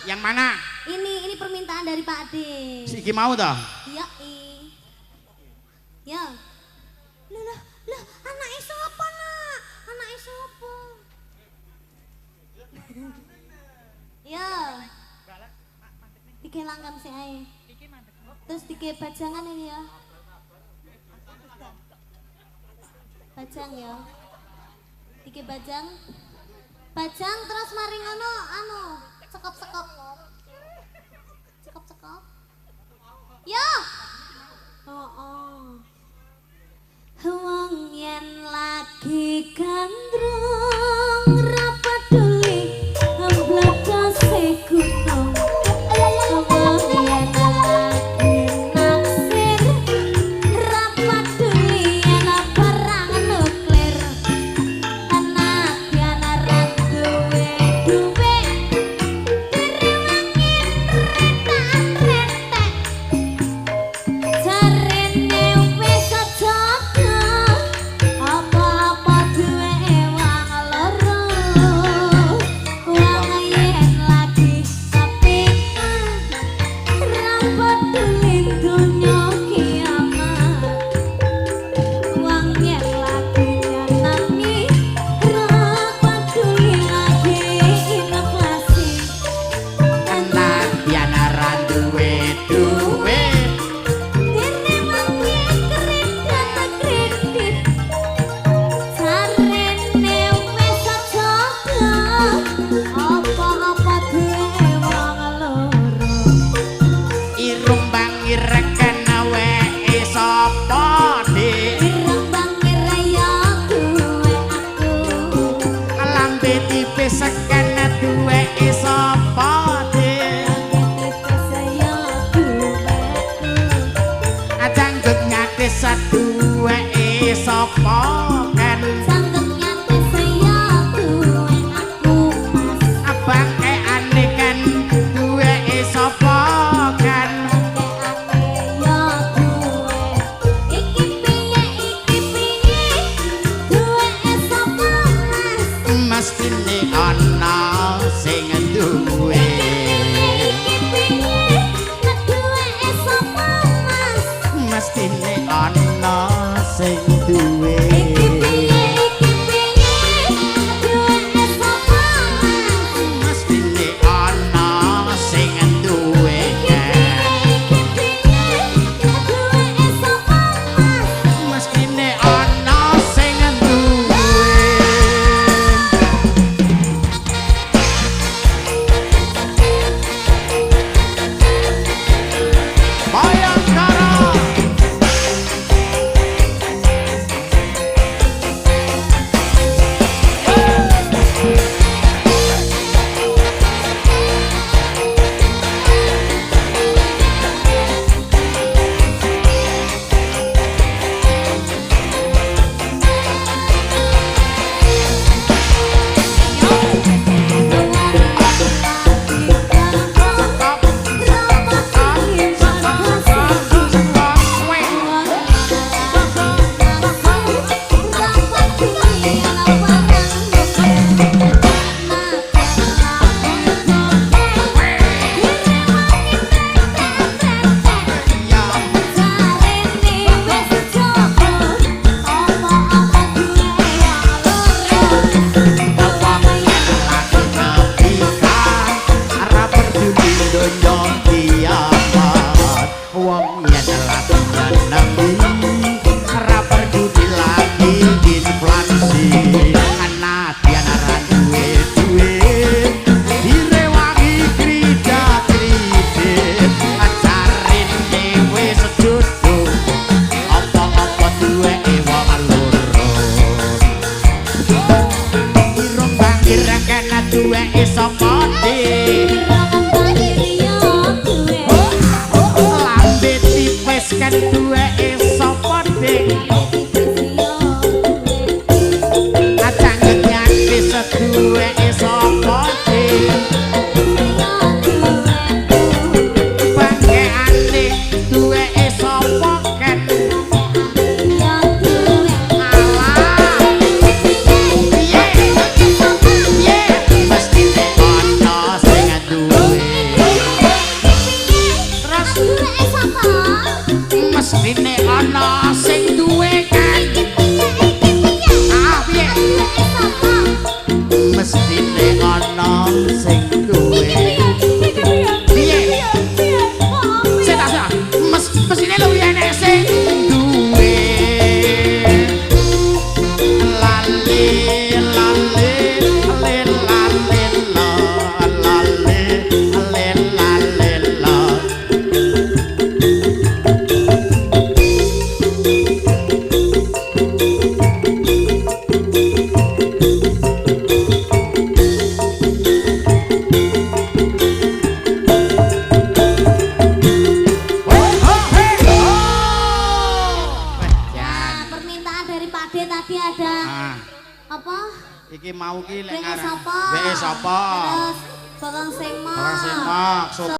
Yang mana? Ini permintaan dari Pak D. Si Iki mau toh? Iya, ya. Lah, anake sapa, Nak? Anake sapa? Ya. Dikelangkan sih ae. Terus dike bajangan ini ya. Bajang ya. Dike bajang. Bajang terus mari ngono sekop-sekop. Sekop-sekop. Ya. Oh. Wong yen lagi gandrung ra peduli amblekase gunung. Wong yen lagi naksir ra peduli yen perang nuklir. Anak yen ra duwe duwe direwangin retak-retak. Jarene wis aja apa-apa duwe wong loro. Wong yen lagi kepikiran ra peduli donya kiamat. Wong yen lagi nyenengi ra peduli lagi inflasi. Nadyan ora duwe duit. Direwangin kredit. Jarene wis aja apa-apa duwe wong loro. Irung bangireken awake sapa dik? Dirembang raya duwe aku. Lambe tipis seken duweke sapa dik? Saya duweku. Ajanggut ngadis duweke sapa kan? Sanggengnya saya duwe aku mas. Abang ane kan duweke sapa kan? Ake ya duwe. Iki piye duwe sapa mas. Mestine ana sing duwe. Mestine ana sing duwe. Mestine ana sing duwe Mestine ana sing duwe. Bayangkara. Duweke sapa dik? Lambe tipis kan duweke sapa dik? Ajangget nyatis duweke sapa dik? Bangkeane duweke sapa kan? Alah. Mestine ana mestine ana sing duwe. Piye? Seta, mestine luwih enek sing duwe. Lali lali lali lali lali lali lali. Nah, permintaan dari Pak D tadi ada apa? Iki mau ki lek WE sapa? WE sapa? Terus Barang Sengmok. Barang Sengmok.